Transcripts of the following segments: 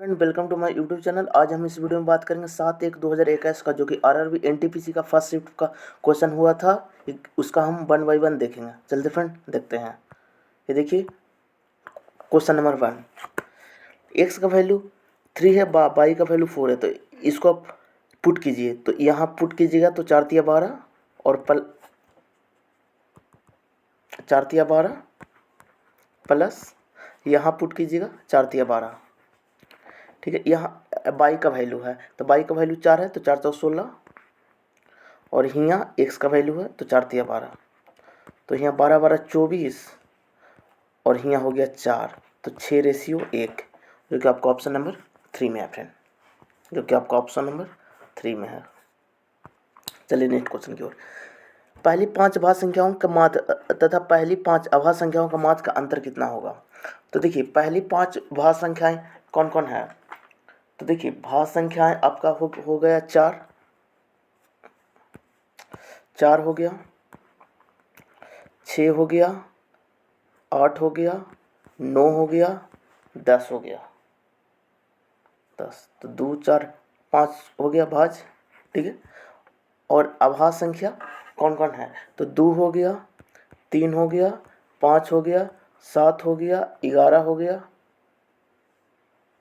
Friend, welcome to my YouTube channel. आज हम इस वीडियो में बात करेंगे 7/1/2021 का, जो कि आरआरबी एनटीपीसी का फर्स्ट शिफ्ट का क्वेश्चन हुआ था। उसका हम 1 बाय 1 देखेंगे। चलते फ्रेंड देखते हैं। ये देखिए क्वेश्चन नंबर 1। एक्स का वैल्यू 3 है, वाई का वैल्यू 4 है। तो इसको आप पुट कीजिए। तो यहाँ पुट कीजिएगा तो 4×12 और 4×12 प्लस यहाँ पुट कीजिएगा 4×12। ठीक है। यहाँ बाई का वैल्यू है, तो बाई का वैल्यू 4 है, तो 4×4 = 16। और यहाँ एक्स का वैल्यू है, तो 4×12, तो यहाँ 12×12 = 24। और यहाँ हो गया 4, तो 6:1, जो कि आपका ऑप्शन नंबर 3 में है फ्रेंड, जो कि आपका ऑप्शन नंबर 3 में है। चलिए नेक्स्ट क्वेश्चन की ओर। पहली 5 अभाज्य संख्याओं का माध्य तथा पहली 5 अभाज्य संख्याओं का माध्य का अंतर कितना होगा। तो देखिए पहली 5 भाज्य संख्याएं कौन कौन है। तो देखिए भाज्य संख्याएं आपका हो गया 4 हो गया, 6 हो गया, 8 हो गया, 9 हो गया, 10 हो गया। 10 तो 2 4 5 हो गया भाज्य। ठीक है। और अभाज्य संख्या कौन कौन है। तो 2 हो गया, 3 हो गया, 5 हो गया, 7 हो गया, 11 हो गया,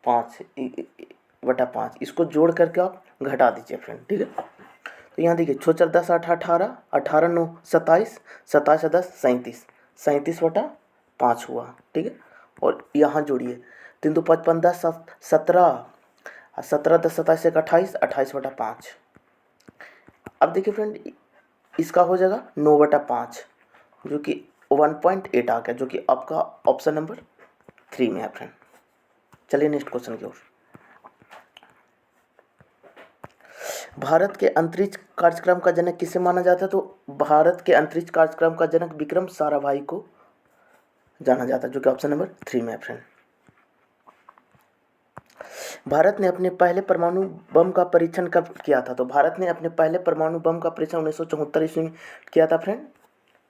5/5। इसको जोड़ करके आप घटा दीजिए फ्रेंड। ठीक है। तो यहाँ देखिए 6 4 10 8 18, 18 9 27, 27 10 37, 37/5 हुआ। ठीक है। और यहाँ जोड़िए 3 2 5 5 10 17, 17 10 27 1 28, 28/5। अब देखिए फ्रेंड इसका हो जाएगा 9/5, जो कि 1.8 आ गया, जो कि आपका ऑप्शन नंबर 3 में है फ्रेंड। चलिए नेक्स्ट क्वेश्चन की ओर। भारत के अंतरिक्ष कार्यक्रम का जनक किसे माना जाता है। तो भारत के अंतरिक्ष कार्यक्रम का जनक विक्रम साराभाई को जाना जाता है, जो कि ऑप्शन नंबर 3 में है फ्रेंड। भारत ने अपने पहले परमाणु बम का परीक्षण कब किया था। तो भारत ने अपने पहले परमाणु बम का परीक्षण 1974 ईस्वी में किया था फ्रेंड,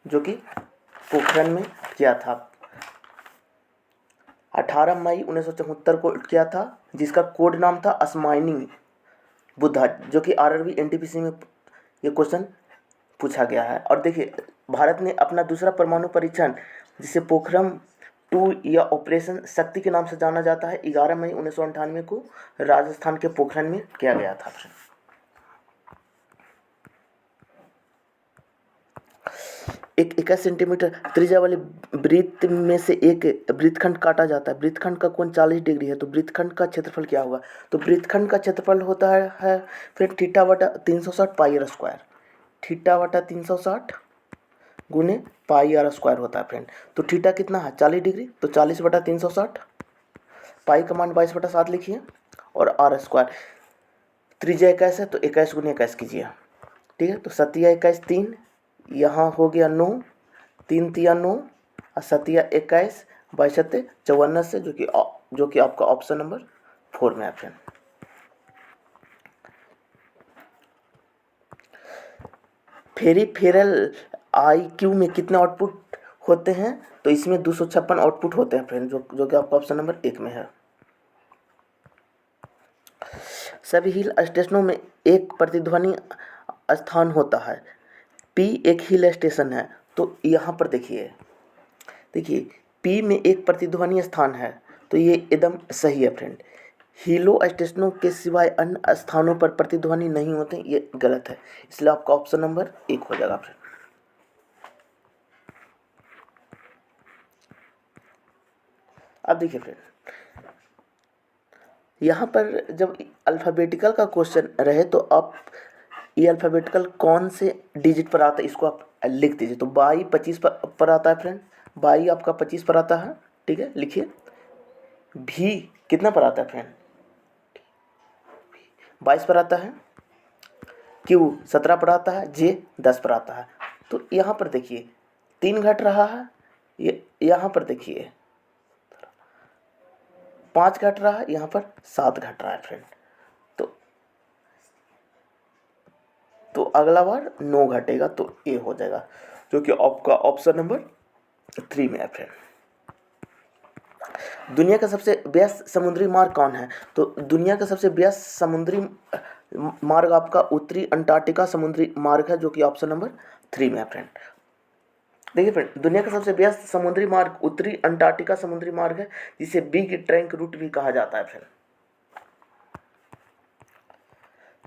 जो कि पोखरण में किया था। 18 मई 1974 को किया था, जिसका कोड नाम था अस्माइनी बुद्धा, जो कि आरआरबी एनटीपीसी में ये क्वेश्चन पूछा गया है। और देखिए भारत ने अपना दूसरा परमाणु परीक्षण, जिसे पोखरण 2 या ऑपरेशन शक्ति के नाम से जाना जाता है, 11 मई 1998 को राजस्थान के पोखरण में किया गया था। एक 21 सेंटीमीटर त्रिज्या वाले वृत्त में से एक वृत्तखंड काटा जाता है। वृत्तखंड का कोण 40 डिग्री है, तो वृत्तखंड का क्षेत्रफल क्या होगा। तो वृत्तखंड का क्षेत्रफल होता है फिर θ/360 πr²। θ/360 गुने πr² होता है फ्रेंड। तो थीटा कितना है 40 डिग्री, तो 40/360, पाई का मान 22/7 लिखिए, और r²। त्रिज्या 21 है, तो 21 × 21 कीजिए। ठीक है। तो 7 21 3, यहाँ हो गया 9, 3 3 9, और 7 21, 22 54 से, जो कि आपका ऑप्शन नंबर 4 में है फ्रेंड। फेरिफेरल IQ में कितने आउटपुट होते हैं। तो इसमें 256 आउटपुट होते हैं फ्रेंड, जो कि आपका ऑप्शन नंबर 1 में है। सभी हिल स्टेशनों में एक प्रतिध्वनि स्थान होता है। P एक हिल स्टेशन है, तो यहाँ पर देखिए P में एक प्रतिध्वनि स्थान है, तो ये एकदम सही है फ्रेंड। हिलो स्टेशनों के सिवाय अन्य स्थानों पर प्रतिध्वनि नहीं होते, ये गलत है, इसलिए आपका ऑप्शन नंबर 1 हो जाएगा फ्रेंड। अब देखिए फ्रेंड यहाँ पर जब अल्फ़ाबेटिकल का क्वेश्चन रहे, तो आप ये अल्फ़ाबेटिकल कौन से डिजिट पर आता है इसको आप लिख दीजिए। तो 22 पर आता है फ्रेंड, 22 आपका 25 पर आता है। ठीक है, लिखिए। भी कितना पर आता है फ्रेंड, 22 पर आता है। क्यू 17 पर आता है। जे 10 पर आता है। तो यहाँ पर देखिए 3 घट रहा है, ये यहाँ पर देखिए 5 घट रहा है, यहाँ पर 7 घट रहा है फ्रेंड। तो अगला बार 9 घटेगा, तो ए हो जाएगा, जो कि आपका ऑप्शन नंबर 3 में है फ्रेंड। दुनिया का सबसे व्यस्त समुद्री मार्ग कौन है? तो दुनिया का सबसे व्यस्त समुद्री मार्ग आपका उत्तरी अंटार्कटिका समुद्री मार्ग है, जो कि ऑप्शन नंबर 3 में है फ्रेंड। देखिए फ्रेंड, दुनिया का सबसे व्यस्त समुद्री मार्ग उत्तरी अंटार्कटिका समुद्री मार्ग है, जिसे बिग ट्रंक रूट भी कहा जाता है फ्रेंड।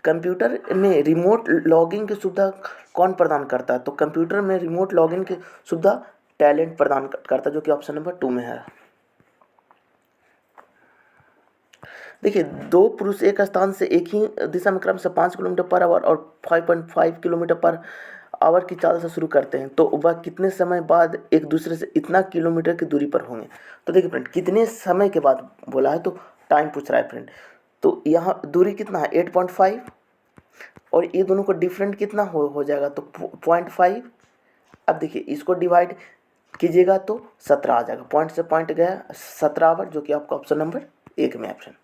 कंप्यूटर में रिमोट लॉगिंग की सुविधा कौन प्रदान करता है? तो कंप्यूटर में रिमोट लॉगिंग की सुविधा टैलेंट प्रदान करता है, जो कि ऑप्शन नंबर 2 में है। देखिए, दो पुरुष एक स्थान से एक ही दिशा में क्रम से 5 किलोमीटर पर आवर और 5.5 किलोमीटर पर आवर की चाल से शुरू करते हैं, तो वह कितने समय बाद एक दूसरे से इतना किलोमीटर की दूरी पर होंगे? तो देखिए फ्रेंड, कितने समय के बाद बोला है, तो टाइम पूछ रहा है फ्रेंड। तो यहाँ दूरी कितना है 8.5, और ये दोनों को डिफरेंट कितना हो जाएगा, तो 0.5। अब देखिए, इसको डिवाइड कीजिएगा तो 17 आ जाएगा, पॉइंट से पॉइंट गया 17 आवर, जो कि आपका ऑप्शन नंबर 1 में ऑप्शन।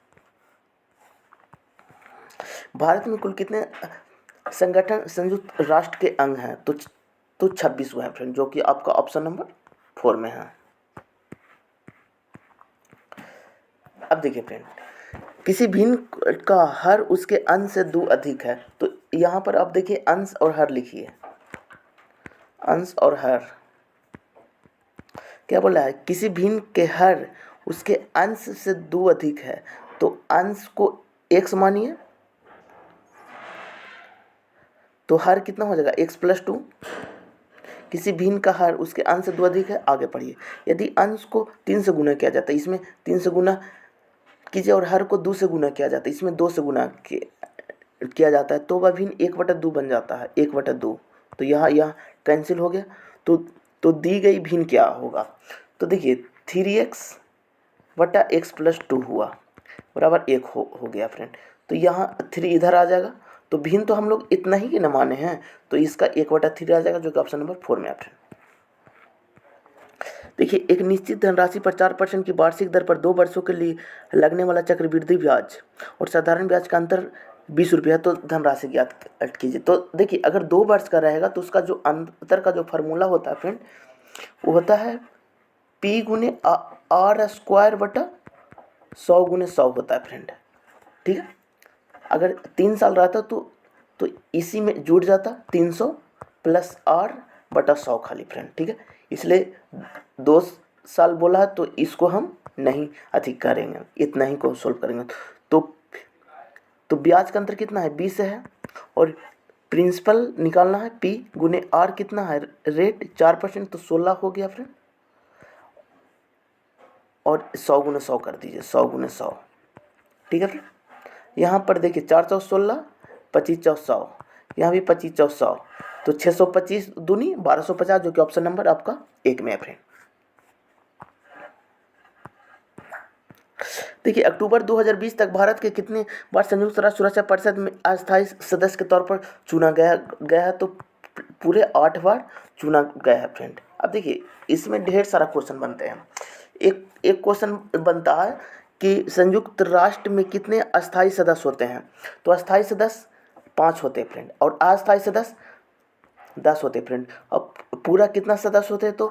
भारत में कुल कितने संगठन संयुक्त राष्ट्र के अंग हैं? तो 26 हुए हैं फ्रेंड, जो कि आपका ऑप्शन नंबर 4 में है। अब देखिए फ्रेंड, किसी भिन्न का हर उसके अंश से 2 अधिक है, तो यहाँ पर आप देखिए अंश और हर लिखिए। अंश और हर क्या बोला है? किसी भिन्न के हर उसके अंश से 2 अधिक है, तो अंश को x मानिए, तो हर कितना हो जाएगा x + 2। किसी भिन्न का हर उसके अंश से 2 अधिक है, आगे पढ़िए। यदि अंश को 3 से गुना किया जाता है, इसमें 3 से गुना कीजिए, और हर को 2 से गुना किया जाता है, इसमें 2 से गुना किया जाता है, तो वह भिन्न 1/2 बन जाता है, 1/2। तो यहाँ कैंसिल हो गया, तो दी गई भिन्न क्या होगा? तो देखिए 3x/x + 2 हुआ बराबर 1 हो गया फ्रेंड। तो यहाँ 3 इधर आ जाएगा, तो भिन्न तो हम लोग इतना ही के न माने हैं, तो इसका 1/3 आ जाएगा, जो कि ऑप्शन नंबर 4 में ऑप्शन। देखिए, एक निश्चित धनराशि पर 4% की वार्षिक दर पर 2 वर्षों के लिए लगने वाला चक्रवृद्धि ब्याज और साधारण ब्याज का अंतर 20 रुपये है, तो धनराशि ज्ञात कीजिए। तो देखिए, अगर 2 वर्ष का रहेगा तो उसका जो अंतर का जो फार्मूला होता है फ्रेंड, वो होता है P × R² / 100 × 100 होता है फ्रेंड, ठीक है। अगर 3 साल रहता तो इसी में जुड़ जाता 300 + R/100 खाली फ्रेंड, ठीक है। इसलिए 2 साल बोला है, तो इसको हम नहीं अधिक करेंगे, इतना ही को सोल्व करेंगे। तो ब्याज का अंतर कितना है? 20 है, और प्रिंसिपल निकालना है P × R कितना है? रेट 4%, तो 16 हो गया फ्रेंड, और 100 × 100 कर दीजिए, 100 × 100, ठीक है फ्रेंड। यहाँ पर देखिए 4 × 4 = 16, 25 × 100, यहाँ भी 25 × 100, तो 625 दूनी 1250, जो कि ऑप्शन नंबर आपका 1 में है फ्रेंड। देखिए, अक्टूबर 2020 तक भारत के कितने बार संयुक्त राष्ट्र सुरक्षा परिषद में अस्थायी सदस्य के तौर पर चुना गया है? तो पूरे 8 बार चुना गया है फ्रेंड। अब देखिए, इसमें ढेर सारा क्वेश्चन बनते हैं। एक क्वेश्चन बनता है कि संयुक्त राष्ट्र में कितने अस्थायी सदस्य होते हैं? तो अस्थायी सदस्य 5 होते हैं फ्रेंड, और अस्थायी सदस्य 10 होते हैं फ्रेंड। अब पूरा कितना सदस्य होते हैं? तो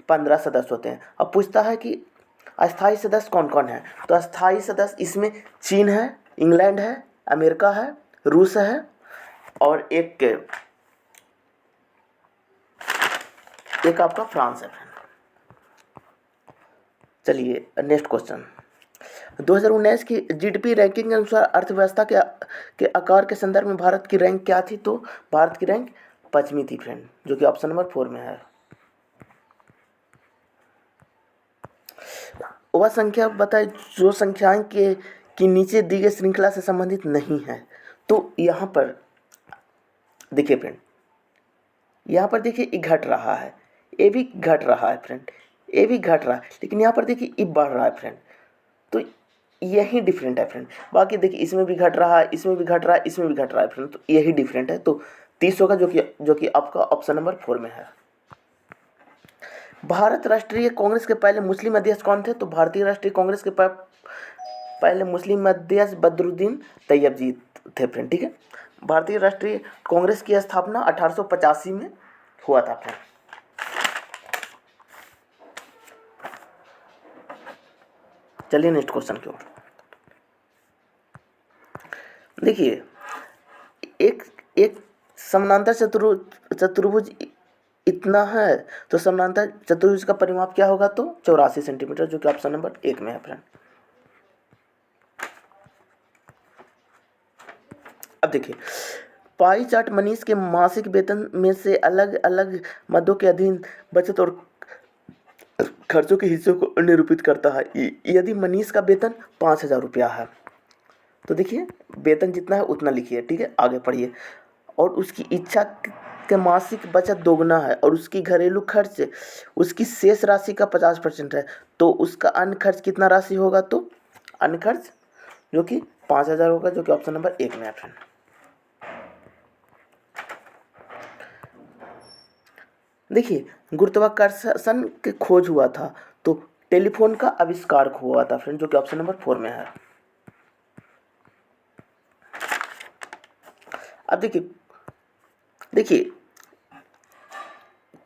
15 सदस्य होते हैं। अब पूछता है कि अस्थायी सदस्य कौन कौन है? तो अस्थायी सदस्य इसमें चीन है, इंग्लैंड है, अमेरिका है, रूस है, और एक आपका फ्रांस है। चलिए नेक्स्ट क्वेश्चन। 2019 की जीडीपी रैंकिंग के अनुसार अर्थव्यवस्था के आकार के संदर्भ में भारत की रैंक क्या थी? तो भारत की रैंक 5वीं थी फ्रेंड, जो कि ऑप्शन नंबर 4 में है। वह संख्या बताए जो संख्याएं की नीचे दी गई श्रृंखला से संबंधित नहीं है। तो यहाँ पर देखिए फ्रेंड, यहाँ पर देखिए ये घट रहा है, ये भी घट रहा है फ्रेंड, ये भी घट रहा है, लेकिन यहाँ पर देखिए ये बढ़ रहा है फ्रेंड। तो यही डिफरेंट है फ्रेंड। बाकी देखिए, इसमें भी घट रहा है, इसमें भी घट रहा है, इसमें भी घट रहा है फ्रेंड, तो यही डिफरेंट है। तो 30 होगा, जो कि आपका ऑप्शन नंबर 4 में है। भारत राष्ट्रीय कांग्रेस के पहले मुस्लिम अध्यक्ष कौन थे? तो भारतीय राष्ट्रीय कांग्रेस के पहले मुस्लिम अध्यक्ष बदरुद्दीन तैयब थे फ्रेंड, ठीक है। भारतीय राष्ट्रीय कांग्रेस की स्थापना 1885 में हुआ था फ्रेंड। चलिए नेक्स्ट क्वेश्चन की ओर। देखिए एक एक समानांतर चतुर्भुज इतना है, तो समानांतर चतुर्भुज का परिमाप क्या होगा, तो 84 सेंटीमीटर, जो कि ऑप्शन नंबर 1 में है फ्रेंड। अब देखिए पाई चार्ट मनीष के मासिक वेतन में से अलग अलग मदों के अधीन बचत और खर्चों के हिस्सों को निरूपित करता है। यदि मनीष का वेतन 5,000 रुपया है, तो देखिए वेतन जितना है उतना लिखिए, ठीक है, आगे पढ़िए। और उसकी इच्छा के मासिक बचत दोगुना है और उसकी घरेलू खर्च उसकी शेष राशि का 50% है, तो उसका अन्य खर्च कितना राशि होगा, तो अन्य खर्च जो कि 5,000 होगा, जो कि ऑप्शन नंबर 1 में है फ्रेंड। देखिए गुरुत्वाकर्षण की खोज हुआ था, तो टेलीफोन का आविष्कार हुआ था फ्रेंड, जो कि ऑप्शन नंबर 4 में है। अब देखिए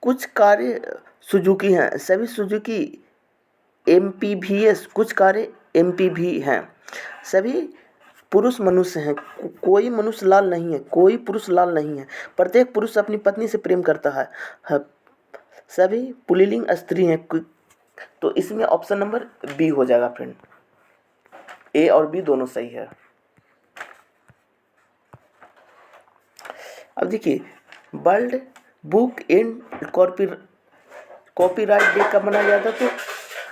कुछ कार्य सुजुकी हैं, सभी सुजुकी MPVS, कुछ कार्य MPV हैं, सभी पुरुष मनुष्य हैं, कोई मनुष्य लाल नहीं है, कोई पुरुष लाल नहीं है, प्रत्येक पुरुष अपनी पत्नी से प्रेम करता है, सभी पुल्लिंग स्त्री हैं, तो इसमें ऑप्शन नंबर बी हो जाएगा फ्रेंड, ए और बी दोनों सही है। अब देखिए world book and copyright day कब मनाया जाता है, तो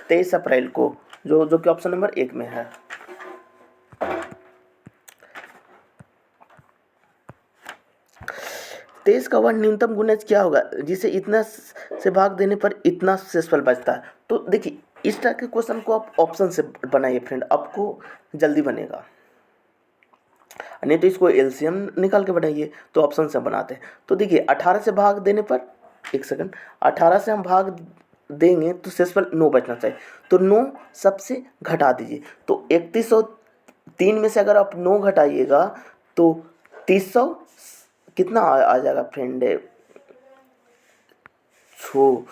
23 अप्रैल को, जो कि ऑप्शन नंबर 1 में है। तेईस का वह न्यूनतम गुणज क्या होगा जिसे इतना से भाग देने पर इतना शेषफल बचता है। तो देखिए इस तरह के क्वेश्चन को आप ऑप्शन से बनाइए फ्रेंड, आपको जल्दी बनेगा, नहीं तो इसको एलसीएम निकाल के बनाइए, तो ऑप्शन से बनाते हैं। तो देखिए 18 से भाग देने पर, एक सेकंड, 18 से हम भाग देंगे तो शेषफल 9 बचना चाहिए, तो 9 सबसे घटा दीजिए, तो 3103 में से अगर आप 9 घटाइएगा तो 300 कितना आ जाएगा फ्रेंड, छो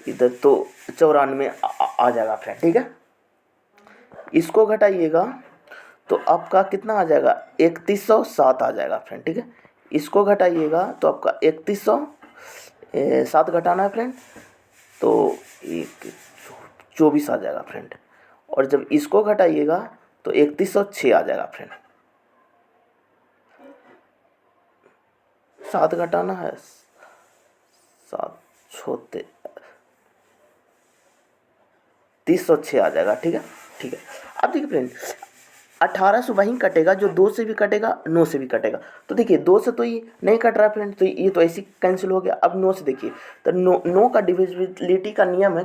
इधर तो 94 आ जाएगा फ्रेंड, ठीक है। इसको घटाइएगा तो आपका कितना आ जाएगा, 3107 आ जाएगा फ्रेंड, ठीक है। इसको घटाइएगा तो आपका 3107 घटाना है फ्रेंड, तो 24 आ जाएगा फ्रेंड, और जब इसको घटाइएगा तो 3106 आ जाएगा फ्रेंड। 7 घटाना है, 7 छोते 306 आ जाएगा, ठीक है, ठीक है। अब देखिए फ्रेंड 18 से वहीं कटेगा जो 2 से भी कटेगा, 9 से भी कटेगा, तो देखिए 2 से तो ये नहीं कट रहा फ्रेंड, तो ये तो ऐसे कैंसिल हो गया। अब 9 से देखिए, तो 9 का डिविजिबिलिटी का नियम है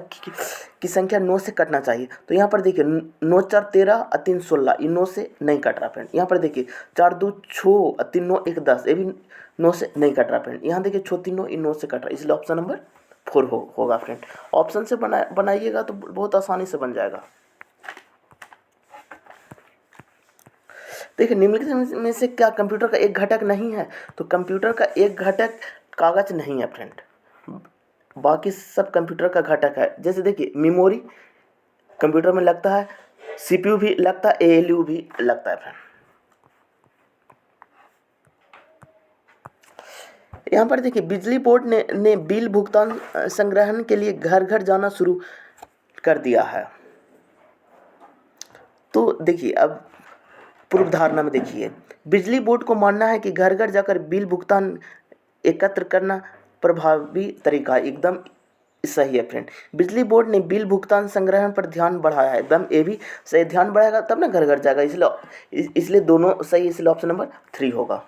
कि संख्या 9 से कटना चाहिए, तो यहाँ पर देखिए 9 4 13 और 3 16, ये 9 से नहीं कट रहा फ्रेंड। यहाँ पर देखिए 4 2 6 और 3 9 1 10, ये भी 9 से नहीं कट रहा फ्रेंड। यहाँ देखिए 6 3 9, ये 9 से कट रहा है, इसलिए ऑप्शन नंबर 4 होगा फ्रेंड। ऑप्शन से बनाइएगा तो बहुत आसानी से बन जाएगा। देखिए निम्नलिखित में से क्या कंप्यूटर का एक घटक नहीं है, तो कंप्यूटर का एक घटक कागज नहीं है फ्रेंड, बाकी सब कंप्यूटर का घटक है। जैसे देखिए मेमोरी कंप्यूटर में लगता है, CPU भी लगता है, ALU भी लगता है फ्रेंड। यहाँ पर देखिए बिजली बोर्ड ने बिल भुगतान संग्रहण के लिए घर घर जाना शुरू कर दिया है। तो देखिए अब पूर्व धारणा में देखिए, बिजली बोर्ड को मानना है कि घर घर जाकर बिल भुगतान एकत्र करना प्रभावी तरीका है, एकदम सही है फ्रेंड। बिजली बोर्ड ने बिल भुगतान संग्रहण पर ध्यान बढ़ाया है, एकदम ये भी सही, ध्यान बढ़ाएगा तब ना घर घर जाएगा, इसलिए दोनों सही, इसलिए ऑप्शन नंबर 3 होगा।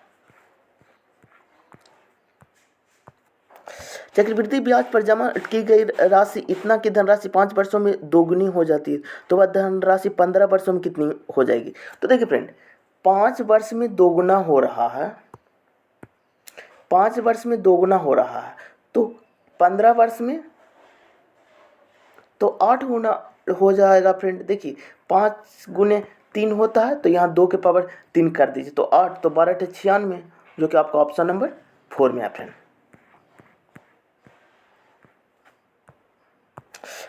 चक्रवृद्धि ब्याज पर जमा की गई राशि इतना की धनराशि 5 वर्षों में दोगुनी हो जाती है, तो वह धनराशि 15 वर्षों में कितनी हो जाएगी। तो देखिए फ्रेंड 5 वर्ष में दोगुना हो रहा है, 5 वर्ष में दोगुना हो रहा है, तो 15 वर्ष में तो 8 गुना हो जाएगा फ्रेंड। देखिए 5 गुने 3 होता है, तो यहाँ 2 के पावर 3 कर दीजिए, तो 8, तो 12 96, जो कि आपका ऑप्शन नंबर 4 में है फ्रेंड।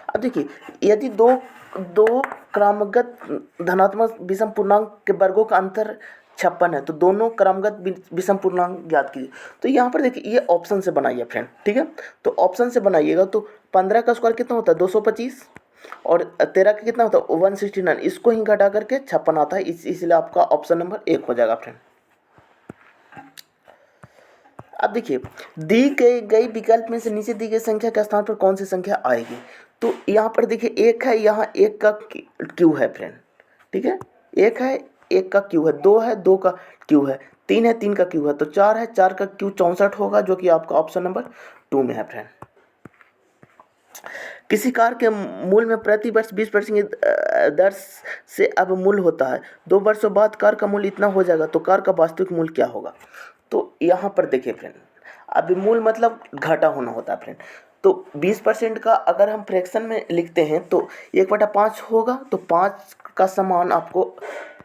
अब देखिए, यदि दो दो क्रमागत धनात्मक विषम पूर्णांक के वर्गों का अंतर 56 है, तो दोनों क्रमागत विषम पूर्णांक ज्ञात कीजिए। तो यहाँ पर देखिए, ये ऑप्शन से बनाइए फ्रेंड, ठीक है। तो ऑप्शन से बनाइएगा तो 15 का स्क्वायर कितना होता है 225, और 13 का कितना होता है 169, इसको ही घटा करके 56 आता है, इसलिए आपका ऑप्शन नंबर 1 हो जाएगा फ्रेंड। अब देखिए, दी गई विकल्प में से नीचे दी गई संख्या के स्थान पर कौन सी संख्या आएगी। तो यहाँ पर देखिए, एक है, यहाँ एक का क्यू है फ्रेंड, ठीक है। एक है, एक का क्यू है, दो है, दो का क्यू है, तीन है, तीन का क्यू है, तो चार है, चार का क्यू 64 होगा, जो कि आपका ऑप्शन नंबर 2 में है फ्रेंड। किसी कार के मूल्य में प्रति वर्ष 20% की दर से अब मूल्य होता है, 2 वर्षों बाद कार का मूल्य इतना हो जाएगा, तो कार का वास्तविक मूल्य क्या होगा। तो यहाँ पर देखिए फ्रेंड, अभी मूल मतलब घाटा होना होता है फ्रेंड। तो 20% का अगर हम फ्रैक्शन में लिखते हैं तो 1/5 होगा, तो 5 का समान आपको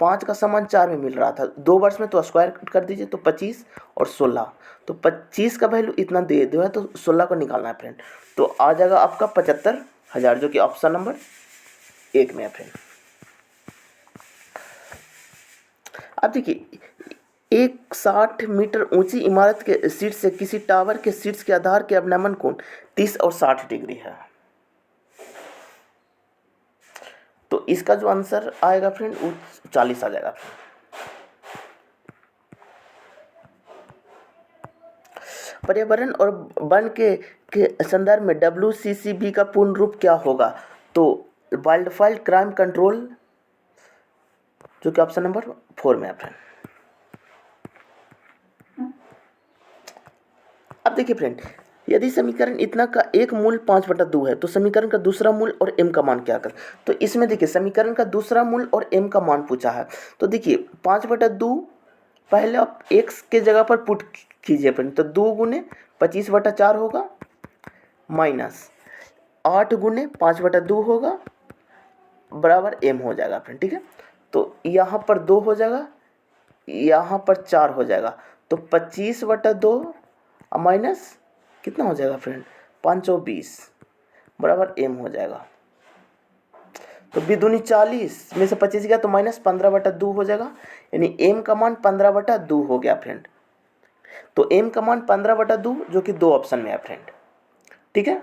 5 का समान 4 में मिल रहा था, 2 वर्ष में तो स्क्वायर कर दीजिए, तो 25 और 16, तो 25 का वैल्यू इतना दे दो है, तो 16 को निकालना है फ्रेंड। तो आ जाएगा आपका 75,000, जो कि ऑप्शन नंबर 1 में है फ्रेंड। अब देखिए, एक 60 मीटर ऊंची इमारत के शीर्ष से किसी टावर के शीर्ष के आधार के अवनमन कोण 30 और 60 डिग्री है। तो इसका जो आंसर आएगा फ्रेंड वो 40 आ जाएगा फ्रेंड। पर्यावरण और वन के संदर्भ में WCCB का पूर्ण रूप क्या होगा। तो वाइल्ड फायर क्राइम कंट्रोल, जो कि ऑप्शन नंबर 4 में है फ्रेंड। अब देखिए फ्रेंड, यदि समीकरण इतना का एक मूल 5/2 है, तो समीकरण का दूसरा मूल और m का मान क्या कर। तो इसमें देखिए, समीकरण का दूसरा मूल और m का मान पूछा है। तो देखिए 5/2 पहले आप x के जगह पर पुट कीजिए फ्रेंड, तो 2 गुने 25/4 होगा, माइनस 8 गुने 5/2 होगा, बराबर m हो जाएगा फ्रेंड, ठीक है। तो यहाँ पर 2 हो जाएगा, यहाँ पर 4 हो जाएगा, तो 25/2 माइनस कितना हो जाएगा फ्रेंड 520 बराबर m हो जाएगा। तो b दूनी 40 में से 25 गया, तो माइनस 15/2 हो जाएगा, यानी m का मान 15/2 हो गया फ्रेंड। तो m का मान 15/2, जो कि 2 ऑप्शन में है फ्रेंड, ठीक है।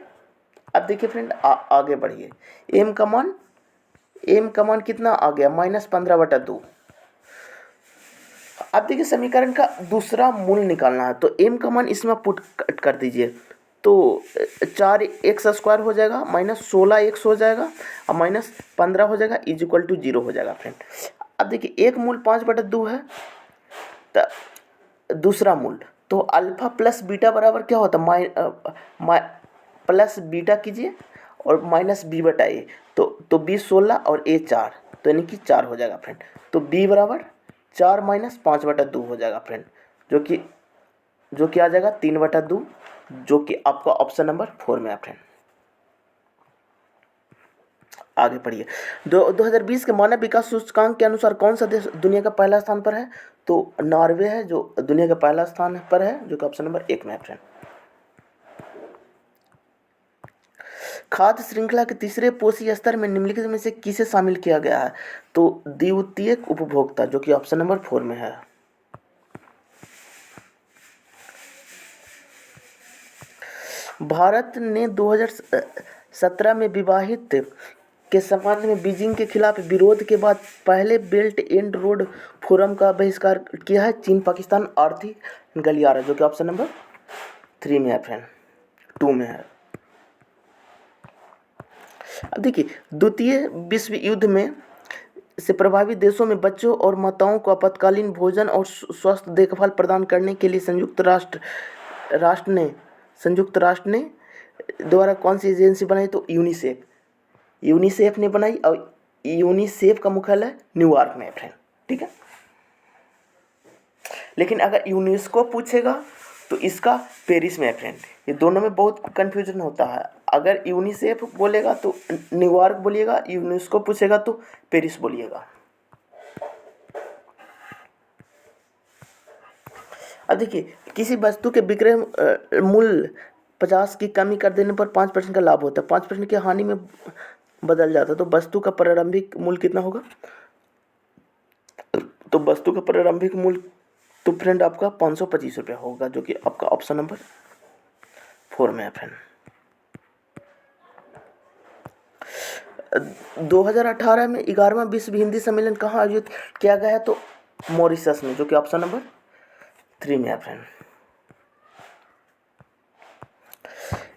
अब देखिए फ्रेंड, आगे बढ़िए, m का मान कितना आ गया -15/2। अब देखिए, समीकरण का दूसरा मूल निकालना है, तो m का मान इसमें पुट कर दीजिए, तो 4x² हो जाएगा, -16x हो जाएगा, और -15 हो जाएगा, = 0 हो जाएगा फ्रेंड। अब देखिए, एक मूल 5/2 है, तो दूसरा मूल, तो अल्फा प्लस बीटा बराबर क्या होता है, प्लस बीटा कीजिए और -b/a, तो b 16 और a 4, तो यानी कि 4 हो जाएगा फ्रेंड। तो b बराबर 4 - 5/2 हो जाएगा फ्रेंड, जो कि आ जाएगा 3/2, जो कि आपका ऑप्शन नंबर 4 में है फ्रेंड। आगे पढ़िए, 2020 के मानव विकास सूचकांक के अनुसार कौन सा देश दुनिया का पहला स्थान पर है। तो नॉर्वे है जो दुनिया का पहला स्थान पर है, जो कि ऑप्शन नंबर 1 में है फ्रेंड। खाद्य श्रृंखला के तीसरे पोषी स्तर में निम्नलिखित में से किसे शामिल किया गया है। तो द्वितीयक उपभोक्ता, जो कि ऑप्शन नंबर 4 में है। भारत ने 2017 में विवाहित के संबंध में बीजिंग के खिलाफ विरोध के बाद पहले बेल्ट एंड रोड फोरम का बहिष्कार किया है। चीन पाकिस्तान आर्थिक गलियारा, जो कि ऑप्शन नंबर 3 में है फ्रेंड, 2 में है। अब देखिए, द्वितीय विश्व युद्ध में से प्रभावित देशों में बच्चों और माताओं को आपातकालीन भोजन और स्वास्थ्य देखभाल प्रदान करने के लिए संयुक्त राष्ट्र ने द्वारा कौन सी एजेंसी बनाई। तो यूनिसेफ ने बनाई, और यूनिसेफ का मुख्यालय न्यूयॉर्क में है फ्रेंड, ठीक है। लेकिन अगर यूनेस्को पूछेगा तो इसका पेरिस में है फ्रेंड। ये दोनों में बहुत कन्फ्यूजन होता है, अगर यूनिसेफ बोलेगा तो न्यूयॉर्क बोलिएगा, यूनेस्को पूछेगा तो पेरिस बोलिएगा। अब देखिए, किसी वस्तु के विक्रय मूल्य 50 की कमी कर देने पर 5% का लाभ होता है, 5% की हानि में बदल जाता है। तो वस्तु का प्रारंभिक मूल्य कितना होगा? तो वस्तु का प्रारंभिक मूल्य तो फ्रेंड आपका 525 रुपया होगा, जो कि आपका ऑप्शन नंबर 4 में है फ्रेंड। 2018 में 11वां विश्व हिंदी सम्मेलन कहाँ आयोजित किया गया है? तो मॉरिशस में, जो कि ऑप्शन नंबर 3 में है फ्रेंड।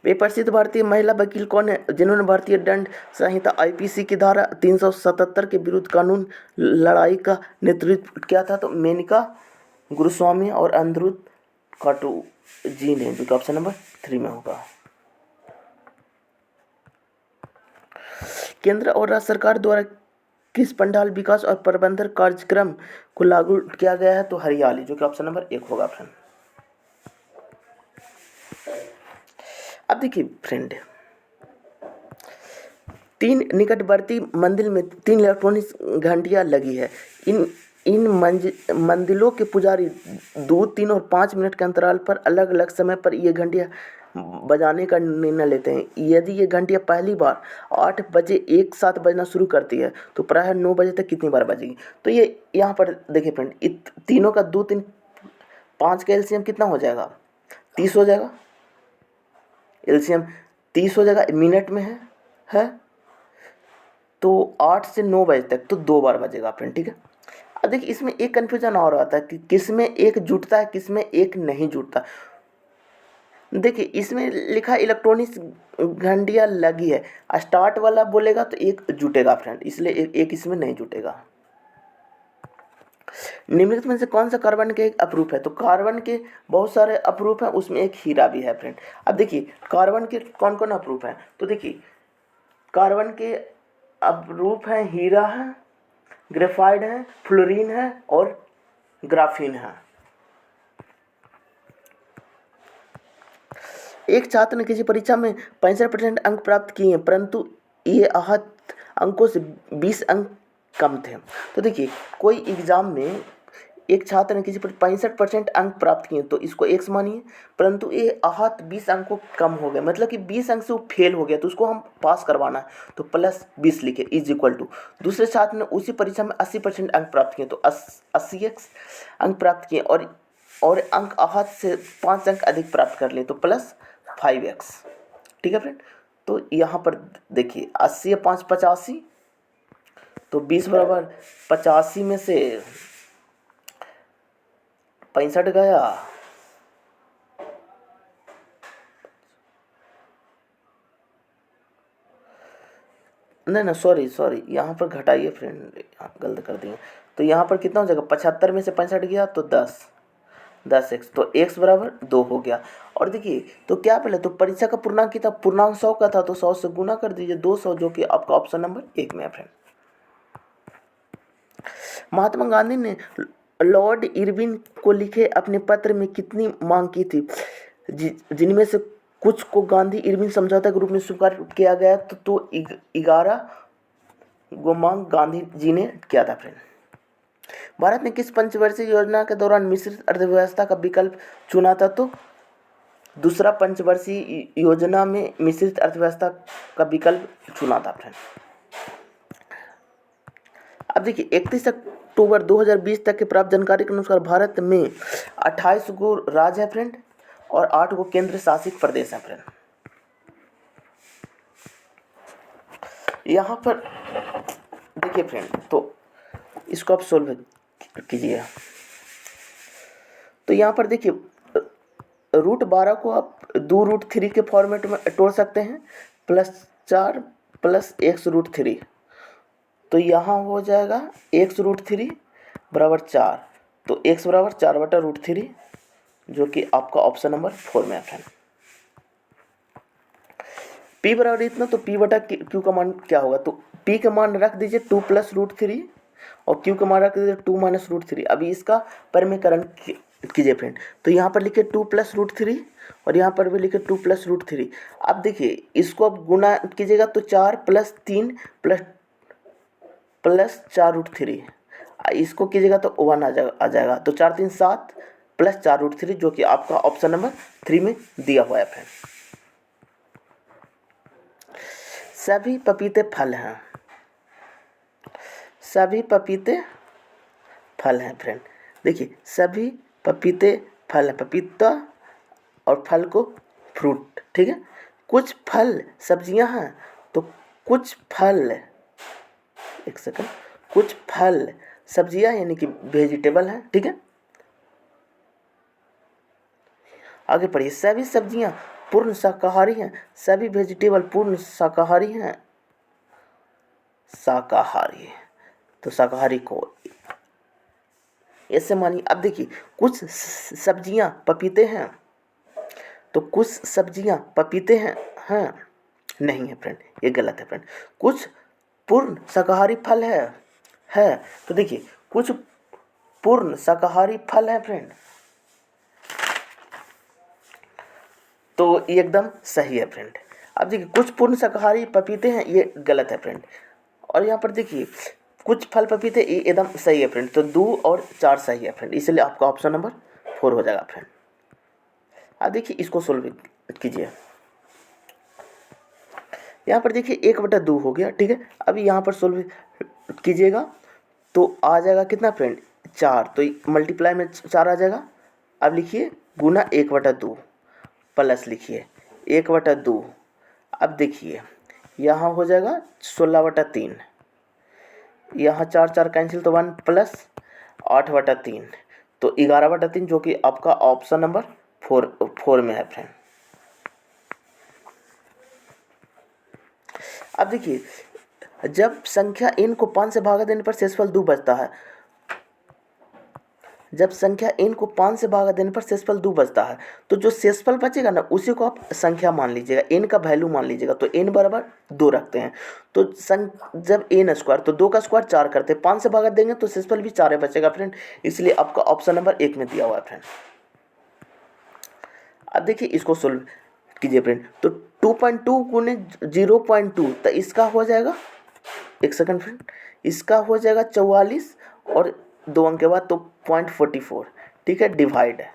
वे प्रसिद्ध भारतीय महिला वकील कौन है जिन्होंने भारतीय दंड संहिता आईपीसी की धारा 377 के विरुद्ध कानून लड़ाई का नेतृत्व किया था? तो मेनका गुरुस्वामी और अनिरुद्ध काटोजी ने, जो कि ऑप्शन नंबर 3 में होगा। केंद्र और राज्य सरकार द्वारा किस पंडाल विकास और प्रबंधन कार्यक्रम को लागू किया गया है? तो हरियाली, जो कि ऑप्शन नंबर 1 होगा फ्रेंड। अब देखिए फ्रेंड, 3 निकटवर्ती मंदिर में 3 इलेक्ट्रॉनिक घंटियां लगी है। इन मंदिरों के पुजारी 2, 3 और 5 मिनट के अंतराल पर अलग अलग समय पर ये घंटियां बजाने का निर्णय लेते हैं। यदि ये घंटियां पहली बार 8 बजे एक साथ बजना शुरू करती है तो प्रायः 9 बजे तक कितनी बार बजेगी? तो ये यहाँ पर देखिए फ्रेंड, तीनों का 2, 3, 5 का एलसीएम कितना हो जाएगा? 30 हो जाएगा। एलसीएम 30 हो जाएगा, मिनट में है तो 8 से 9 बजे तक तो 2 बार बजेगा फ्रेंड, ठीक है। अब देखिए इसमें एक कन्फ्यूजन और आता है कि किस में एक जुटता है, किस में एक नहीं जुटता। देखिए इसमें लिखा इलेक्ट्रॉनिक्स घंटियां लगी है, स्टार्ट वाला बोलेगा तो एक जुटेगा फ्रेंड, इसलिए एक इसमें नहीं जुटेगा। निम्नलिखित में से कौन सा कार्बन के एक अप्रूफ है? तो कार्बन के बहुत सारे अप्रूफ हैं, उसमें एक हीरा भी है फ्रेंड। अब देखिए कार्बन के कौन कौन अप्रूफ है? तो देखिए कार्बन के अप्रूफ हैं, हीरा है, ग्रेफाइट है, फ्लोरीन है और ग्राफीन है। एक छात्र ने किसी परीक्षा में 65% अंक प्राप्त किए हैं, परंतु ये आहत अंकों से 20 अंक कम थे। तो देखिए कोई एग्जाम में एक छात्र ने किसी पर 65% अंक प्राप्त किए तो इसको x मानिए, परंतु ये आहत 20 अंकों कम हो गए, मतलब कि 20 अंक से वो फेल हो गया, तो उसको हम पास करवाना है तो प्लस 20 लिखे इज इक्वल टू। दूसरे छात्र ने उसी परीक्षा में 80% अंक प्राप्त किए तो 80x अंक प्राप्त किए और अंक आहत से 5 अंक अधिक प्राप्त कर लिए तो प्लस 5x, ठीक है फ्रेंड। तो यहाँ पर देखिए 80 या 5 85, तो 20 बराबर 85 में से 65 गया, नहीं सॉरी यहाँ पर घटाइए फ्रेंड, गलत कर दिए। तो यहाँ पर कितना हो जाएगा? 75 में से 65 गया तो 10x, तो x बराबर 2 हो गया। और देखिए तो क्या पहले तो परीक्षा का पूर्णांक कितना? पूर्णांक 100 का था तो 100 से गुना कर दीजिए 200, जो कि आपका ऑप्शन नंबर 1 में है फ्रेंड। महात्मा गांधी ने लॉर्ड इरविन को लिखे अपने पत्र में कितनी मांग की थी, जिनमें से कुछ को गांधी इरविन समझौता के रूप में स्वीकार किया गया? तो 11 गो मांग गांधी जी ने किया था फ्रेंड। भारत ने किस पंचवर्षीय योजना के दौरान मिश्रित अर्थव्यवस्था का विकल्प चुना था? तो दूसरा पंचवर्षीय योजना में मिश्रित अर्थव्यवस्था का विकल्प चुना था फ्रेंड। अब देखिए 31 अक्टूबर 2020 तक के प्राप्त जानकारी के अनुसार भारत में 28 गो राज्य है फ्रेंड और 8 गो केंद्र शासित प्रदेश है फ्रेंड। यहाँ पर देखिए फ्रेंड, तो इसको आप सोल्व कीजिए। तो यहाँ पर देखिए √12 को आप 2 √3 के फॉर्मेट में तोड़ सकते हैं, +4 + x √3, तो यहाँ हो जाएगा x √3 बराबर 4, तो x बराबर 4/√3, जो कि आपका ऑप्शन नंबर 4 में है फ्रेंड। p बराबर इतना, तो p/q का मान क्या होगा? तो p का मान रख दीजिए 2 + √3 और q का मान रख दीजिए 2 - √3। अभी इसका परिमेयकरण कीजिए फ्रेंड, तो यहाँ पर लिखे 2 + √3 और यहाँ पर भी लिखे 2 + √3। अब देखिए इसको अब गुना कीजिएगा तो 4 + 3 + 4 √3, इसको कीजिएगा तो 1 आ जाएगा, तो 4 3 7 + 4 √3, जो कि आपका ऑप्शन नंबर 3 में दिया हुआ है फ्रेंड। सभी पपीते फल हैं, सभी पपीते फल हैं फ्रेंड। देखिए सभी पपीते फल हैं, पपीता और फल को फ्रूट, ठीक है। कुछ फल सब्जियां हैं तो कुछ फल, एक सेकंड, कुछ फल सब्जियां यानी कि वेजिटेबल हैं, ठीक है। आगे पढ़िए, सभी सब्जियां पूर्ण शाकाहारी हैं, सभी वेजिटेबल पूर्ण शाकाहारी हैं, शाकाहारी है तो शाकाहारी को ऐसे मानिए। अब देखिए कुछ सब्जियां पपीते हैं तो कुछ सब्जियां पपीते हैं नहीं है फ्रेंड, ये गलत है फ्रेंड। कुछ पूर्ण शाकाहारी फल है तो देखिए कुछ पूर्ण शाकाहारी फल है फ्रेंड, तो ये एकदम सही है फ्रेंड। अब देखिए कुछ पूर्ण शाकाहारी पपीते हैं, ये गलत है फ्रेंड। और यहाँ पर देखिए कुछ फल पपीते, ये एकदम सही है फ्रेंड। तो 2 और 4 सही है फ्रेंड, इसलिए आपका ऑप्शन नंबर 4 हो जाएगा फ्रेंड। अब देखिए इसको सोल्व कीजिए। यहाँ पर देखिए 1/2 हो गया, ठीक है। अभी यहाँ पर सोल्व कीजिएगा तो आ जाएगा कितना फ्रेंड, 4। तो मल्टीप्लाई में 4 आ जाएगा। अब लिखिए गुना 1/2 प्लस लिखिए 1/2। अब देखिए यहाँ हो जाएगा 16/3, यहाँ 4 4 कैंसिल तो 1 प्लस 8/3 तो 11/3, जो कि आपका ऑप्शन नंबर 4 में है फ्रेंड। अब देखिए जब संख्या n को 5 से भागा देने पर शेषफल 2 बचता है, जब संख्या n को 5 से भागा देने पर शेषफल 2 बचता है, तो जो शेषफल बचेगा ना उसी को आप संख्या मान लीजिएगा, n का वैल्यू मान लीजिएगा। तो n बराबर 2 रखते हैं, तो जब n स्क्वायर तो 2 का स्क्वायर 4 करते हैं, 5 से भागा देंगे तो शेषफल भी 4 बचेगा फ्रेंड, इसलिए आपका ऑप्शन नंबर 1 में दिया हुआ है फ्रेंड। अब देखिए इसको सोल्व कीजिए फ्रेंड। तो 2.2 गुने 0.2 तो इसका हो जाएगा, एक सेकंड फ्रेंड, इसका हो जाएगा 44 और 2 अंक के बाद तो 0.44, ठीक है। डिवाइड है,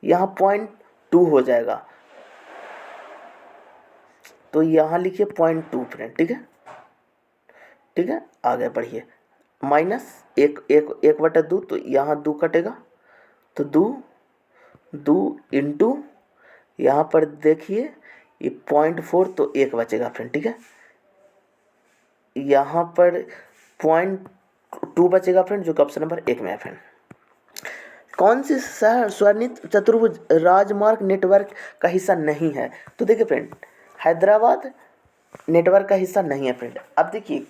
यहाँ 0.2 हो जाएगा, तो यहाँ लिखिए 0.2 फ्रेंड, ठीक है, ठीक है। आगे बढ़िए, माइनस 1/2 तो यहाँ 2 कटेगा, तो 2 इंटू यहाँ पर देखिए ये 0.4 तो 1 बचेगा फ्रेंड, ठीक है। यहाँ पर 0.2 बचेगा फ्रेंड, जो कि ऑप्शन नंबर 1 में है फ्रेंड। कौन सी शहर स्वर्णित चतुर्भुज राजमार्ग नेटवर्क का हिस्सा नहीं है? तो देखिए फ्रेंड, हैदराबाद नेटवर्क का हिस्सा नहीं है फ्रेंड। अब देखिए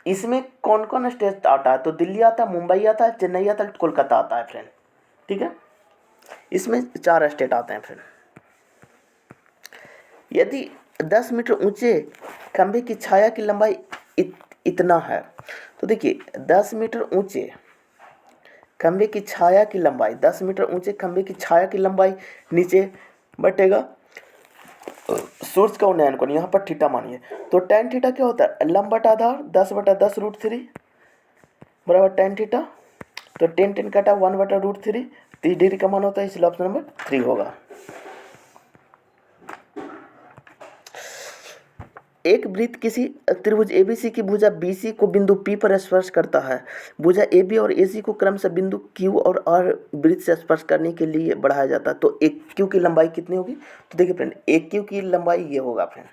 इसमें कौन कौन स्टेट आता है, तो दिल्ली आता है, मुंबई आता है, चेन्नई आता है, कोलकाता आता है फ्रेंड, ठीक है। इसमें 4 स्टेट आते हैं फ्रेंड। यदि 10 मीटर ऊंचे खंभे की छाया की लंबाई इतना है, तो देखिए 10 मीटर ऊंचे खंभे की छाया की लंबाई, 10 मीटर ऊंचे खंभे की छाया की लंबाई नीचे बटेगा सूर्य का उन्नयन कोण, यहाँ पर थीटा मानिए। तो tan थीटा क्या होता है, लंब बटा आधार 10/10√3 बराबर tan थीटा। तो tan काटा 1/√3, 30 डिग्री का मान होता है, इसलिए ऑप्शन नंबर 3 होगा। एक वृत्त किसी त्रिभुज ABC की भुजा BC को बिंदु P पर स्पर्श करता है। भुजा AB और AC को क्रमशः बिंदु Q और R वृत्त से स्पर्श करने के लिए बढ़ाया जाता है। तो एक Q की लंबाई कितनी होगी, तो देखिए फ्रेंड एक Q की लंबाई ये होगा फ्रेंड।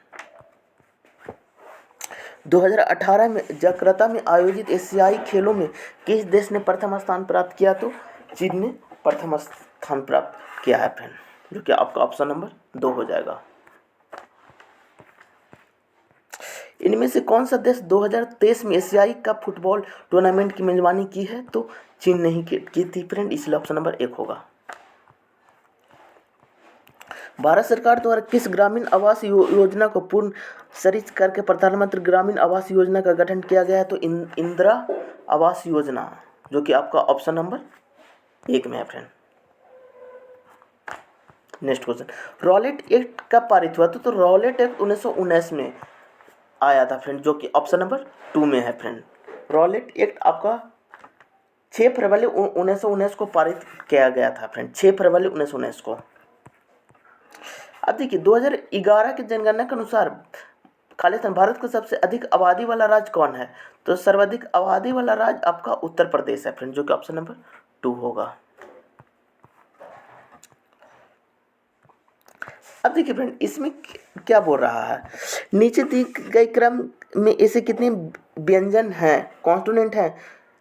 2018 में जकार्ता में आयोजित एशियाई खेलों में किस देश ने प्रथम स्थान प्राप्त किया, तो चीन ने प्रथम स्थान प्राप्त किया है फ्रेंड, जो कि आपका ऑप्शन नंबर 2 हो जाएगा। इनमें से कौन सा देश 2023 में एशियाई कप फुटबॉल टूर्नामेंट की मेजबानी की है, तो चीन नहीं की थी फ्रेंड, इसलिए ऑप्शन नंबर 1 होगा। भारत सरकार द्वारा किस ग्रामीण आवास योजना को पूर्ण सरित करके प्रधानमंत्री ग्रामीण आवास योजना का गठन किया गया है, तो इंदिरा आवास योजना, जो कि आपका ऑप्शन नंबर 1 में है friend. Next question, Rowlatt act कब पारित हुआ, तो रॉलेट एक्ट 1919 में आया था फ्रेंड, जो कि ऑप्शन नंबर 2 में है फ्रेंड। रॉलेट एक्ट आपका 6 फरवरी 1919 को पारित किया गया था फ्रेंड, 6 फरवरी 1919 को। अब देखिए 2011 की जनगणना के अनुसार खालिस्तान भारत का सबसे अधिक आबादी वाला राज्य कौन है? तो सर्वाधिक आबादी वाला राज्य आपका उत्तर प्रदेश है फ्रेंड, जो कि ऑप्शन नंबर 2 होगा। अब देखिए फ्रेंड, इसमें क्या बोल रहा है, नीचे दी गए क्रम में ऐसे कितने व्यंजन हैं, कॉन्सोनेंट हैं,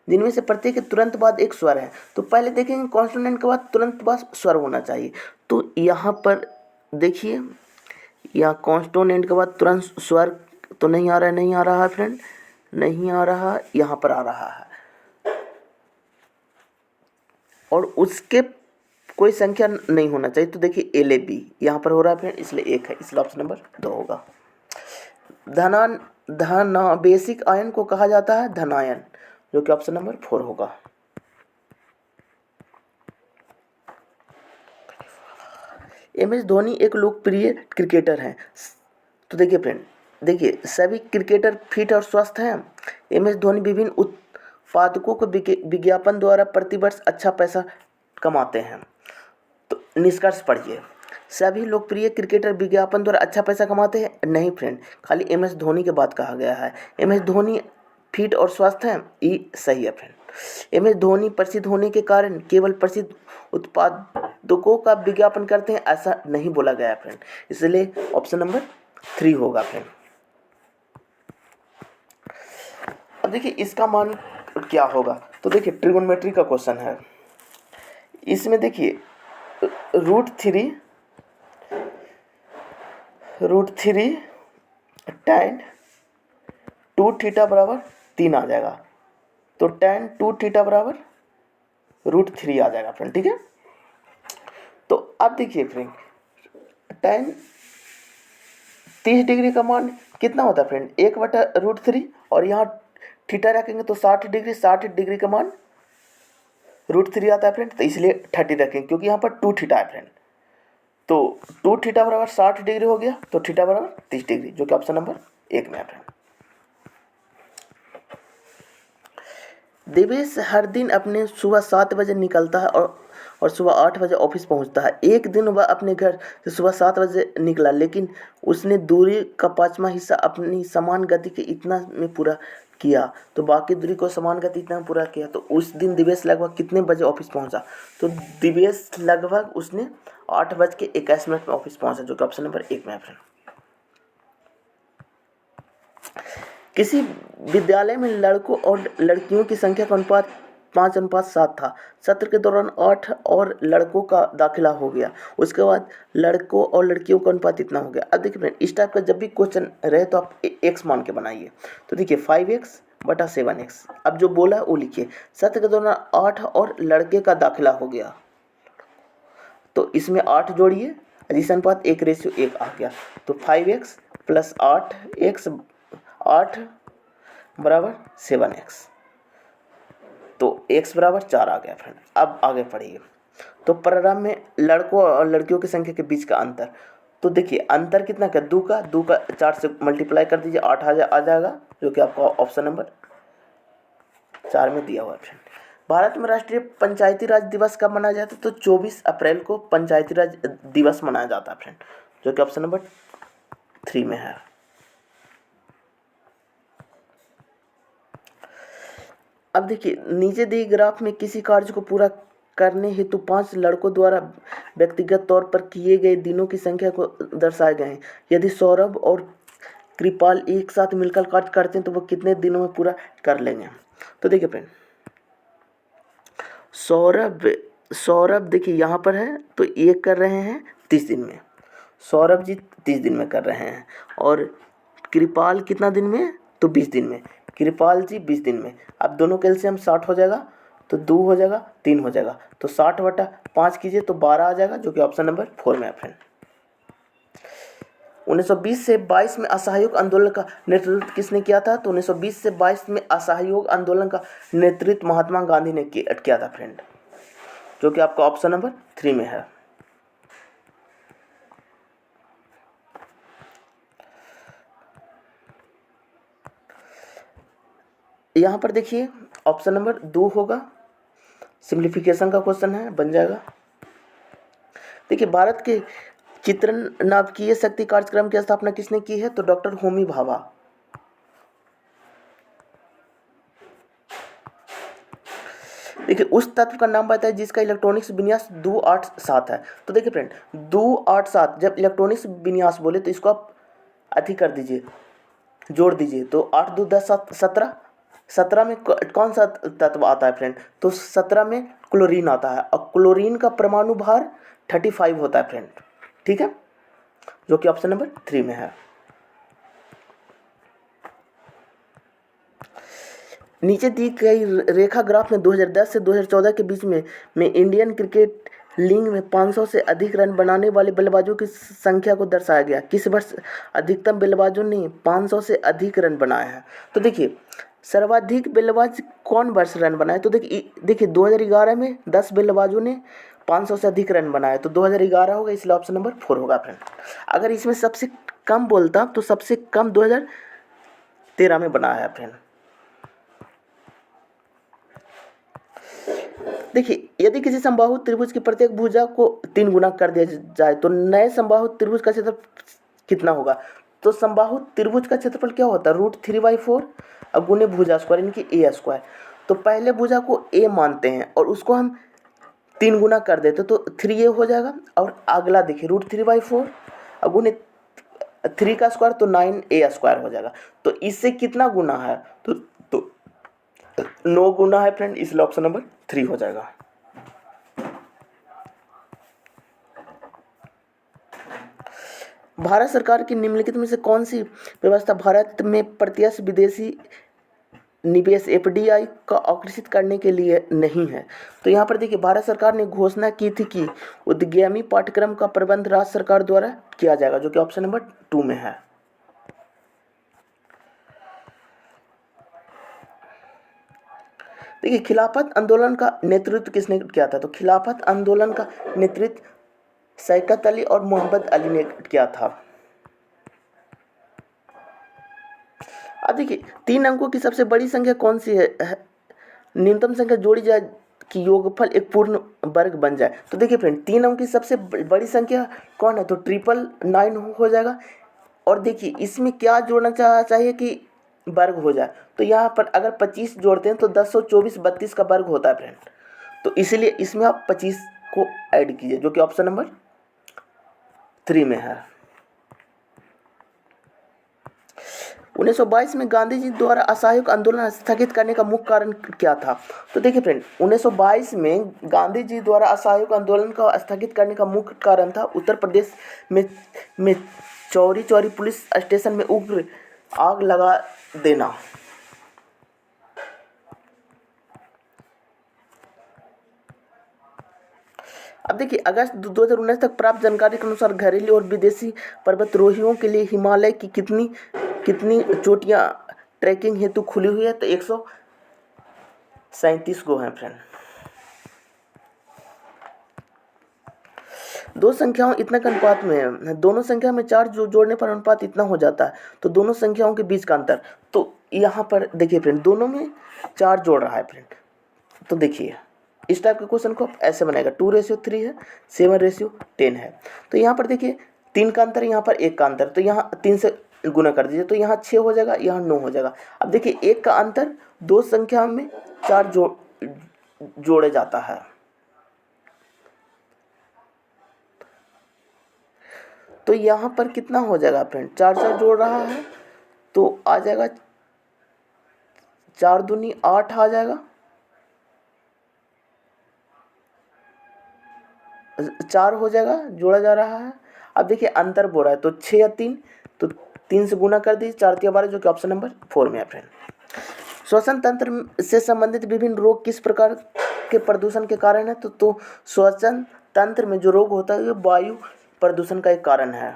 जिनमें से प्रत्येक के तुरंत बाद एक स्वर है। तो पहले देखेंगे कॉन्सोनेंट के बाद तुरंत बाद स्वर होना चाहिए। तो यहाँ पर देखिए, यहाँ कॉन्सोनेंट के बाद तुरंत स्वर तो नहीं आ रहा है, नहीं आ रहा है फ्रेंड, नहीं आ रहा, यहाँ पर आ रहा है, और उसके कोई संख्या नहीं होना चाहिए। तो देखिए एल ए बी यहाँ पर हो रहा है फ्रेंड, इसलिए 1 है, इसलिए ऑप्शन नंबर 2 होगा। धना बेसिक आयन को कहा जाता है धनायन, जो कि ऑप्शन नंबर 4 होगा। MS धोनी एक लोकप्रिय क्रिकेटर हैं। तो देखिए फ्रेंड, देखिए सभी क्रिकेटर फिट और स्वस्थ हैं। MS धोनी विभिन्न उत्पादकों को विज्ञापन द्वारा प्रतिवर्ष अच्छा पैसा कमाते हैं। तो निष्कर्ष पढ़िए, सभी लोकप्रिय क्रिकेटर विज्ञापन द्वारा अच्छा पैसा कमाते हैं? नहीं फ्रेंड, खाली MS धोनी की बात कहा गया है। MS धोनी फिट और स्वस्थ हैं, ये सही है फ्रेंड। MS धोनी प्रसिद्ध होने के कारण केवल प्रसिद्ध उत्पादकों का विज्ञापन करते हैं, ऐसा नहीं बोला गया है फ्रेंड, इसलिए ऑप्शन नंबर 3 होगा फ्रेंड। अब देखिए इसका मान क्या होगा, तो देखिए ट्रिगोनोमेट्री का क्वेश्चन है। इसमें देखिए √3 tan 2 थीटा बराबर 3 आ जाएगा। तो tan 2 थीटा बराबर √3 आ जाएगा फ्रेंड, ठीक है। तो अब देखिए फ्रेंड, tan 30 डिग्री का मान कितना होता है फ्रेंड, 1/√3, और यहाँ थीटा रखेंगे तो 60 डिग्री का मान √3 आता है फ्रेंड, तो इसलिए 30 रखेंगे, क्योंकि यहाँ पर 2 थीटा है फ्रेंड। तो 2 थीटा बराबर 60 डिग्री हो गया, तो थीटा बराबर 30 डिग्री, जो कि ऑप्शन नंबर 1 में है फ्रेंड। देवेश हर दिन अपने सुबह 7 बजे निकलता है और सुबह 8 बजे ऑफिस पहुंचता है। एक दिन वह अपने घर से सुबह 7 बजे निकला, लेकिन उसने दूरी का 5वां हिस्सा अपनी समान गति के इतना में पूरा किया, तो बाकी दूरी को समान गति इतना में पूरा किया। तो उस दिन दिवेश लगभग कितने बजे ऑफिस पहुंचा? तो दिवेश लगभग उसने 8:21 में ऑफिस पहुंचा, जो कि ऑप्शन नंबर 1 में है फ्रेंड। किसी विद्यालय में लड़कों और लड़कियों की संख्या का अनुपात 5:7 था। सत्र के दौरान 8 और लड़कों का दाखिला हो गया, उसके बाद लड़कों और लड़कियों का अनुपात इतना हो गया। अब देखिए फ्रेंड, इस टाइप का जब भी क्वेश्चन रहे तो आप x मान के बनाइए। तो देखिए 5x/7x, अब जो बोला है वो लिखिए। सत्र के दौरान 8 और लड़के का दाखिला हो गया, तो इसमें 8 जोड़िए, जिस अनुपात 1:1 आ गया। तो 5x + 8 बराबर 7x, तो x बराबर 4 आ गया फ्रेंड। अब आगे पढ़िए, तो प्रोग्राम में लड़कों और लड़कियों की संख्या के बीच का अंतर। तो देखिए अंतर कितना का, 2 का 4 से मल्टीप्लाई कर दीजिए, 8 आ जाएगा, जो कि आपका ऑप्शन नंबर 4 में दिया हुआ है फ्रेंड। भारत में राष्ट्रीय पंचायती राज दिवस कब मनाया जाता है? तो 24 अप्रैल को पंचायती राज दिवस मनाया जाता है फ्रेंड, जो कि ऑप्शन नंबर 3 में है। अब देखिए नीचे दिए ग्राफ में किसी कार्य को पूरा करने हेतु 5 लड़कों द्वारा व्यक्तिगत तौर पर किए गए दिनों की संख्या को दर्शाए गए हैं। यदि सौरभ और कृपाल एक साथ मिलकर कार्य करते हैं तो वो कितने दिनों में पूरा कर लेंगे? तो देखिए फ्रेंड, सौरभ देखिए यहाँ पर है, तो ये कर रहे हैं 30 दिन में, सौरभ जी 30 दिन में कर रहे हैं, और कृपाल कितना दिन में? तो 20 दिन में, कृपाल जी 20 दिन में। अब दोनों कैल्शियम 60 हो जाएगा, तो 2 हो जाएगा, 3 हो जाएगा, तो 60/5 कीजिए तो 12 आ जाएगा, जो कि ऑप्शन नंबर 4 में है फ्रेंड। 1920 से 22 में असहयोग आंदोलन का नेतृत्व किसने किया था? तो 1920 से 22 में असहयोग आंदोलन का नेतृत्व महात्मा गांधी ने किया था फ्रेंड, जो कि आपका ऑप्शन नंबर 3 में है। यहाँ पर देखिए ऑप्शन नंबर 2 होगा, सिंप्लीफिकेशन का क्वेश्चन है, बन जाएगा। देखिए भारत के चित्रण नाभिकीय शक्ति कार्यक्रम की स्थापना किसने की है? तो डॉक्टर होमी भाभा। देखिए उस तत्व का नाम बताइए जिसका इलेक्ट्रॉनिक्स विन्यास 287 है। तो देखिए फ्रेंड 287 जब इलेक्ट्रॉनिक्स विन्यास बोले तो इसको आप अधिक कर दीजिए, जोड़ दीजिए, तो 8 2 10 7 17। 17 में कौन सा तत्व आता है फ्रेंड? तो 17 में क्लोरीन आता है और क्लोरीन का परमाणु भार 35 होता है फ्रेंड, ठीक है, जो कि ऑप्शन नंबर 3 में है। नीचे दी गई रेखा ग्राफ में 2010 से 2014 के बीच में इंडियन क्रिकेट लीग में 500 से अधिक रन बनाने वाले बल्लेबाजों की संख्या को दर्शाया गया। किस वर्ष अधिकतम बल्लेबाजों ने 500 से अधिक रन बनाए हैं? तो देखिए सर्वाधिक बल्लेबाज कौन वर्ष रन बनाए? तो देखिए 2011 में 10 बल्लेबाजों ने 500 से अधिक रन बनाए, तो 2011 होगा, इसलिए ऑप्शन नंबर 4 होगा फ्रेंड। अगर इसमें सबसे कम बोलता तो सबसे कम 2013 में बनाया है फ्रेंड। देखिए यदि किसी समबाहु त्रिभुज की प्रत्येक भुजा को 3 गुना कर दिया जाए तो नए समबाहु त्रिभुज का क्षेत्रफल कितना होगा? तो समबाहु त्रिभुज का क्षेत्रफल क्या होता है? √3/4 अब गुने भुजा स्क्वायर यानी कि a स्क्वायर। तो पहले भुजा को a मानते हैं और उसको हम 3 गुना कर देते तो 3a हो जाएगा, और अगला देखिए √3/4 अब गुने 3 का स्क्वायर तो 9a स्क्वायर हो जाएगा। तो इससे कितना गुना है? तो 9 गुना है फ्रेंड, इसलिए ऑप्शन नंबर 3 हो जाएगा। भारत सरकार की निम्नलिखित में से कौन सी व्यवस्था भारत में प्रत्यक्ष विदेशी निवेश FDI को आकर्षित करने के लिए नहीं है? तो यहाँ पर देखिए भारत सरकार ने घोषणा की थी कि उद्यमी पाठ्यक्रम का प्रबंध राज्य सरकार द्वारा किया जाएगा, जो कि ऑप्शन नंबर 2 में है। देखिए खिलाफत आंदोलन का नेतृत्व किसने किया था? तो खिलाफत आंदोलन का नेतृत्व शौकत अली और मोहम्मद अली ने किया था। अब देखिए 3 अंकों की सबसे बड़ी संख्या कौन सी है? न्यूनतम संख्या जोड़ी जाए कि योगफल एक पूर्ण वर्ग बन जाए। तो देखिए फ्रेंड 3 अंकों की सबसे बड़ी संख्या कौन है? तो 999 हो जाएगा। और देखिए इसमें क्या जोड़ना चाहिए कि वर्ग हो जाए? तो यहाँ पर अगर 25 जोड़ते हैं तो 1024 32 का वर्ग होता है फ्रेंड, तो इसलिए इसमें आप 25 को ऐड कीजिए, जो कि ऑप्शन नंबर 3 में है। 1922 में गांधी जी द्वारा असहयोग आंदोलन स्थगित करने का मुख्य कारण क्या था? तो देखिए फ्रेंड 1922 में गांधी जी द्वारा असहयोग आंदोलन को स्थगित करने का मुख्य कारण था उत्तर प्रदेश में चौरी चौरी पुलिस स्टेशन में उग्र आग लगा देना। अब देखिए अगस्त 2019 तक प्राप्त जानकारी के अनुसार घरेलू और विदेशी पर्वतारोहियों के लिए हिमालय की कितनी चोटियां ट्रैकिंग हेतु खुली हुई है? तो 137 गो हैं फ्रेंड। दो संख्याओं इतना का अनुपात में है, दोनों संख्या में 4 जोड़ने पर अनुपात इतना हो जाता है, तो दोनों संख्याओं के बीच का अंतर। तो यहाँ पर देखिए फ्रेंड दोनों में 4 जोड़ रहा है फ्रेंड। तो देखिए इस टाइप के क्वेश्चन को ऐसे बनाएगा 2:3 है, 7:10 है। तो यहाँ पर देखिए 3 का अंतर, यहाँ पर 1 का अंतर, तो यहाँ 3 से गुना कर दीजिए तो यहाँ 6 हो जाएगा, यहाँ 9 हो जाएगा। अब देखिए 1 का अंतर 2 संख्या में 4 जोड़े जाता है। तो यहाँ पर कितना हो जाएगा फ्रेंड? 4 जोड़ रहा है तो आ जाएगा 4 दूनी 8 आ जाएगा, 4 हो जाएगा, जोड़ा जा रहा है। अब देखिए अंतर बोल रहा है तो 6 या 3, तो 3 से गुना कर दीजिए, 4 3 12, जो कि ऑप्शन नंबर 4 में है फ्रेंड। श्वसन तंत्र से संबंधित विभिन्न रोग किस प्रकार के प्रदूषण के कारण है? तो श्वसन तंत्र में जो रोग होता है वो वायु प्रदूषण का एक कारण है।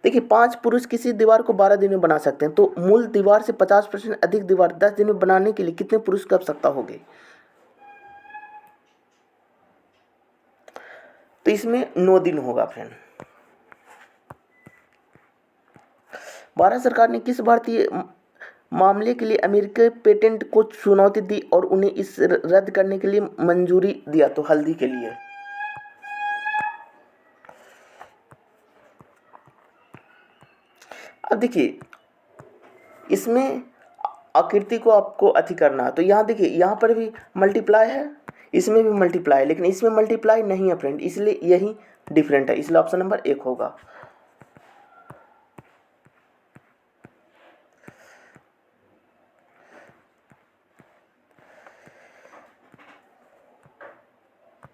देखिए 5 पुरुष किसी दीवार को 12 दिन में बना सकते हैं, तो मूल दीवार से 50% अधिक दीवार 10 दिन में बनाने के लिए कितने पुरुष की आवश्यकता होगी? तो इसमें 9 दिन होगा फ्रेंड। भारत सरकार ने किस भारतीय मामले के लिए अमेरिकी पेटेंट को चुनौती दी और उन्हें इस रद्द करने के लिए मंजूरी दिया? तो हल्दी के लिए। अब देखिए इसमें आकृति को आपको अति करना है, तो यहाँ देखिए यहाँ पर भी मल्टीप्लाई है, इसमें भी मल्टीप्लाई है, लेकिन इसमें मल्टीप्लाई नहीं है फ्रेंड, इसलिए यही डिफरेंट है, इसलिए ऑप्शन नंबर 1 होगा।